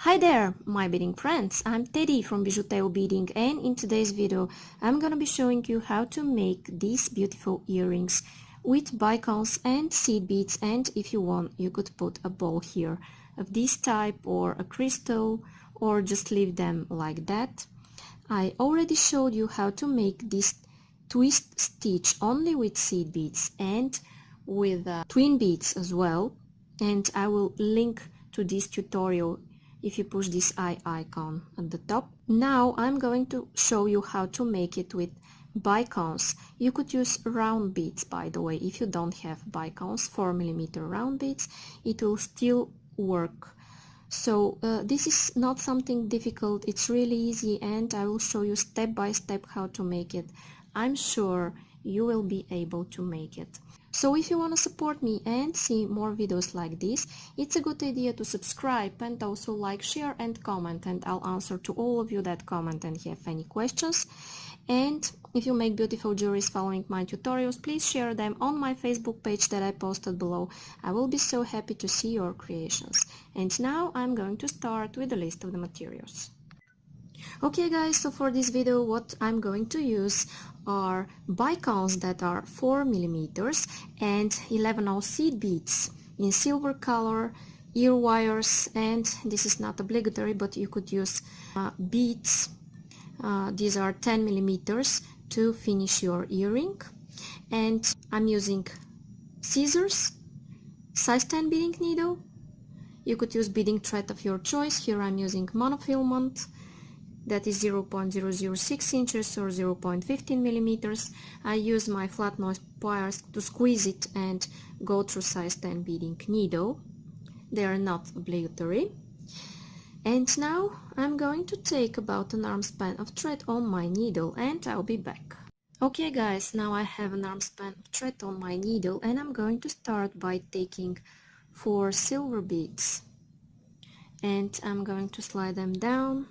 Hi there, my beading friends. I'm Teddy from BijuTeo Beading, and in today's video I'm gonna be showing you how to make these beautiful earrings with bicones and seed beads, and if you want you could put a ball here of this type or a crystal or just leave them like that. I already showed you how to make this twist stitch only with seed beads and with twin beads as well, and I will link to this tutorial if you push this eye icon at the top. Now I'm going to show you how to make it with bicones. You could use round beads, by the way. If you don't have bicones, 4mm round beads, it will still work. So this is not something difficult, it's really easy, and I will show you step by step how to make it. I'm sure you will be able to make it. So if you want to support me and see more videos like this, it's a good idea to subscribe and also like, share and comment, and I'll answer to all of you that comment and have any questions. And if you make beautiful jewelries following my tutorials, please share them on my Facebook page that I posted below. I will be so happy to see your creations. And now I'm going to start with the list of the materials. Okay guys, so for this video what I'm going to use are bicones that are 4mm and 11/0 seed beads in silver color, ear wires, and this is not obligatory but you could use beads. These are 10mm to finish your earring, and I'm using scissors, size 10 beading needle. You could use beading thread of your choice. Here I'm using monofilament, that is 0.006 inches or 0.15 millimeters. I use my flat nose pliers to squeeze it and go through size 10 beading needle. They are not obligatory. And now I'm going to take about an arm span of thread on my needle and I'll be back. Okay guys, now I have an arm span of thread on my needle and I'm going to start by taking 4 silver beads and I'm going to slide them down.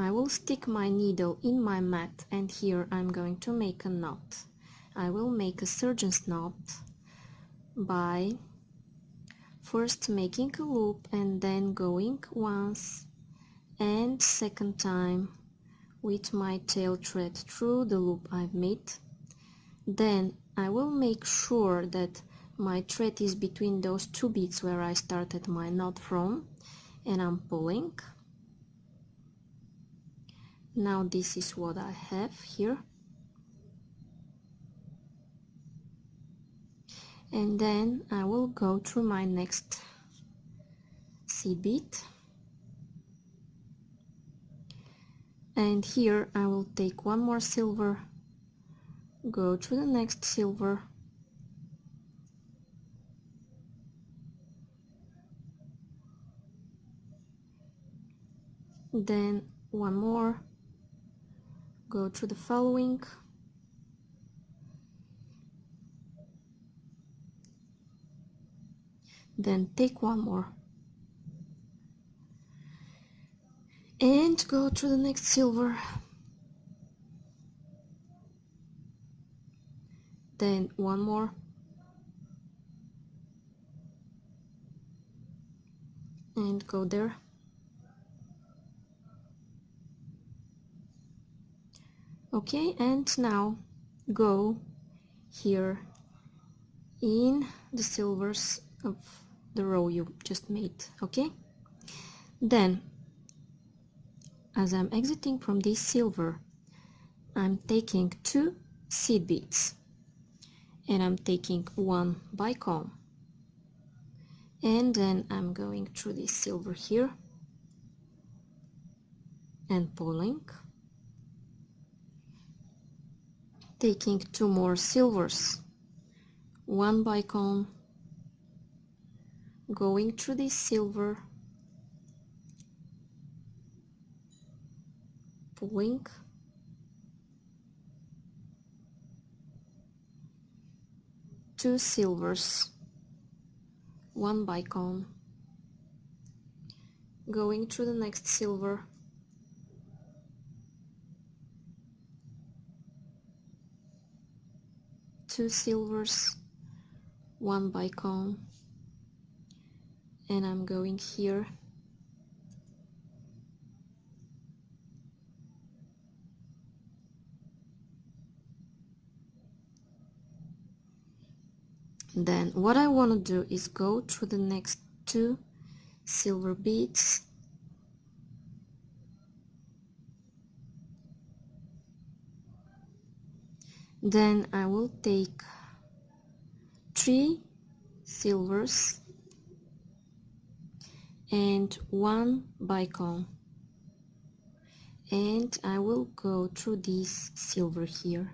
I will stick my needle in my mat and here I'm going to make a knot. I will make a surgeon's knot by first making a loop and then going once and second time with my tail thread through the loop I've made. Then I will make sure that my thread is between those 2 beads where I started my knot from, and I'm pulling. Now this is what I have here, and then I will go through my next seed bead, and here I will take one more silver, go through the next silver, then one more, go through the following, then take one more and go through the next silver, then one more, and go there, okay, and now go here in the silvers of the row you just made. Okay, then as I'm exiting from this silver, I'm taking 2 seed beads and I'm taking 1 bicone, and then I'm going through this silver here and pulling, taking 2 more silvers, 1 bicone, going through this silver, pulling, two silvers, 1 bicone, going through the next silver, two silvers, 1 bicone, and I'm going here then what I want to do is go through the next 2 silver beads, then I will take 3 silvers and 1 bicone, and I will go through this silver here.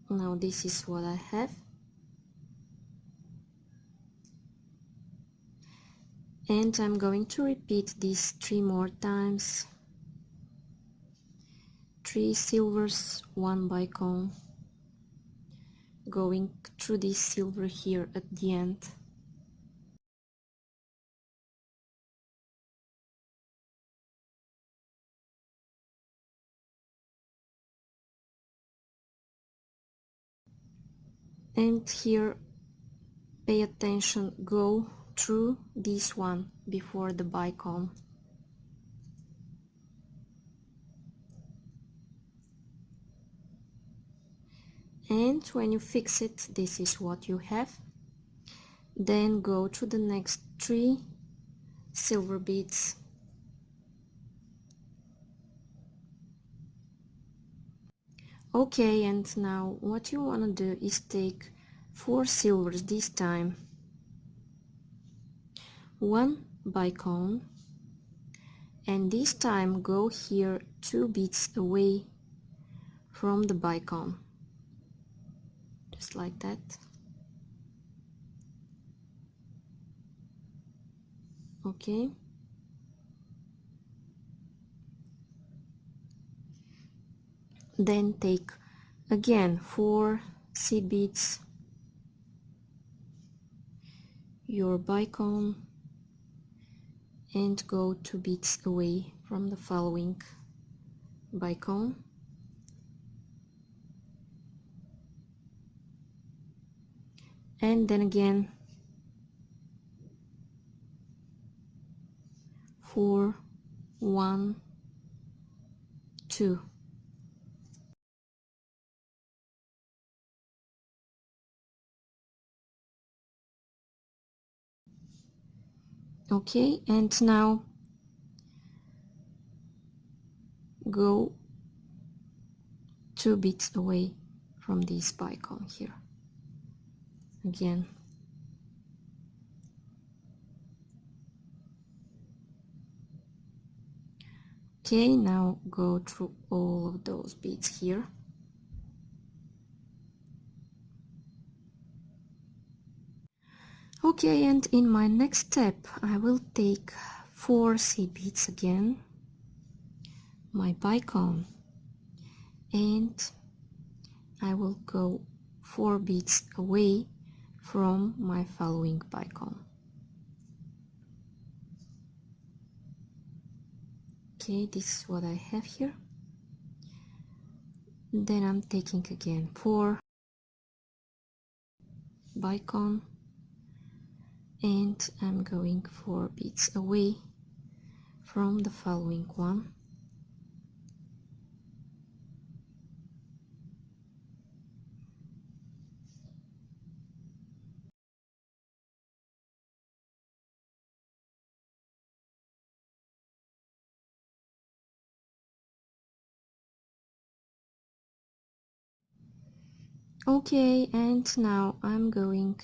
Now this is what I have, and I'm going to repeat this 3 more times. 3 silvers, 1 bicone, going through this silver here at the end. And here pay attention, go through this one before the bicone. And when you fix it, this is what you have. Then go to the next 3 silver beads, okay, and now what you want to do is take 4 silvers this time, 1 bicone, and this time go here 2 beads away from the bicone, just like that. Okay, then take again 4 seed beads, your bicone, and go 2 beads away from the following bicone. And then again 4, 1, 2. Okay, and now go 2 beads away from this bicone here again. Okay, now go through all of those beads here. Okay, and in my next step I will take 4 seed beads again, my bicone, and I will go 4 beads away from my following bicone. Okay, this is what I have here. Then I'm taking again 4 bicone, and I'm going 4 beads away from the following one. Okay, and now I'm going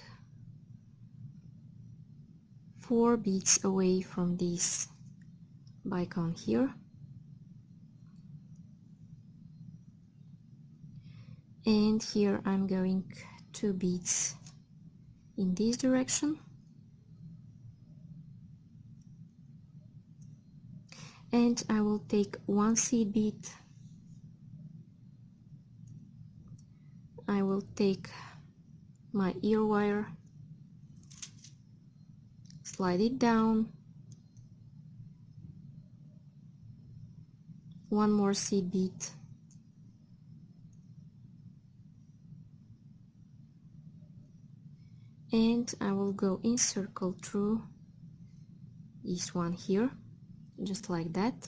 4 beads away from this bicone here, and here I'm going 2 beads in this direction, and I will take 1 seed bead. I will take my ear wire, slide it down, 1 more seed bead, and I will go in circle through this one here, just like that.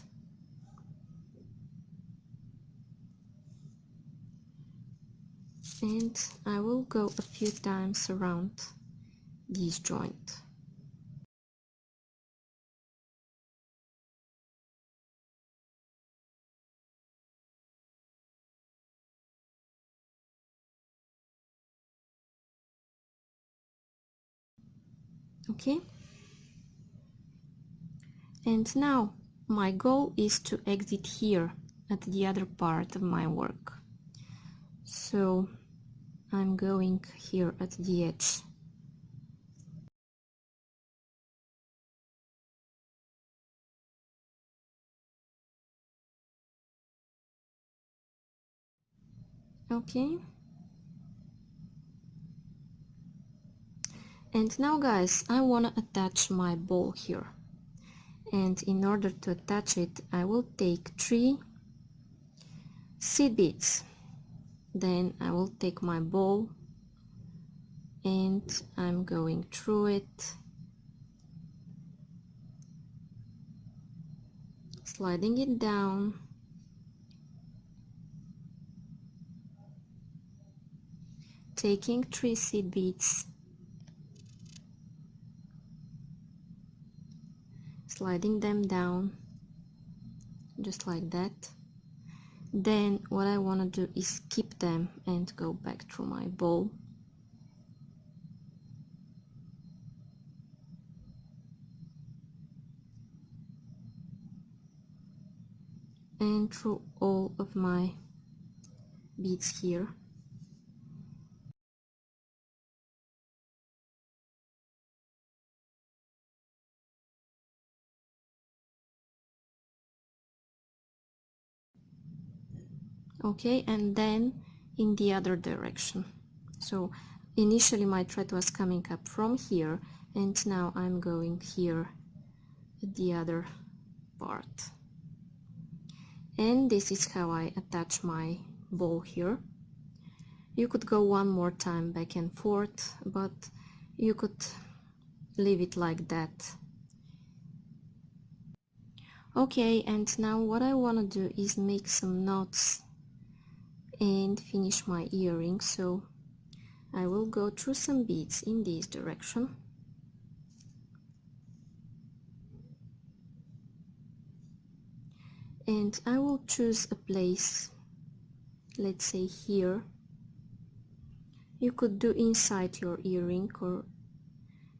And I will go a few times around this joint. Okay, and now my goal is to exit here at the other part of my work. So I'm going here at the edge. Okay, and now guys, I want to attach my ball here, and in order to attach it I will take 3 seed beads. Then I will take my ball and I'm going through it, sliding it down, taking 3 seed beads, sliding them down just like that. Then what I want to do is keep them and go back through my ball. And through all of my beads here. Okay, and then in the other direction. So initially my thread was coming up from here, and now I'm going here at the other part. And this is how I attach my ball here. You could go one more time back and forth, but you could leave it like that. Okay, and now what I want to do is make some knots and finish my earring. So I will go through some beads in this direction. And I will choose a place, let's say here. You could do inside your earring,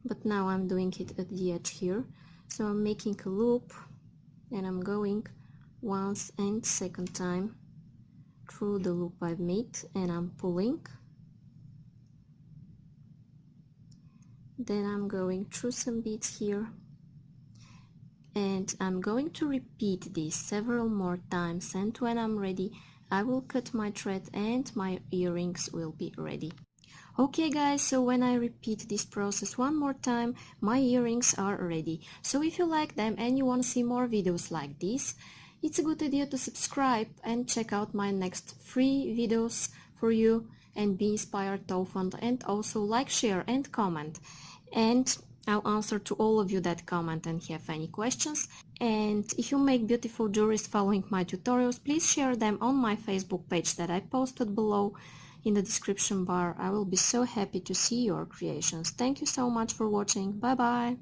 but now I'm doing it at the edge here. So I'm making a loop and I'm going once and second time through the loop I've made, and I'm pulling. Then I'm going through some beads here, and I'm going to repeat this several more times, and when I'm ready I will cut my thread and my earrings will be ready. Okay guys, so when I repeat this process one more time, my earrings are ready. So if you like them and you want to see more videos like this, it's a good idea to subscribe and check out my next free videos for you and be inspired to fund, and also like, share and comment. And I'll answer to all of you that comment and have any questions. And if you make beautiful jewelries following my tutorials, please share them on my Facebook page that I posted below in the description bar. I will be so happy to see your creations. Thank you so much for watching. Bye bye.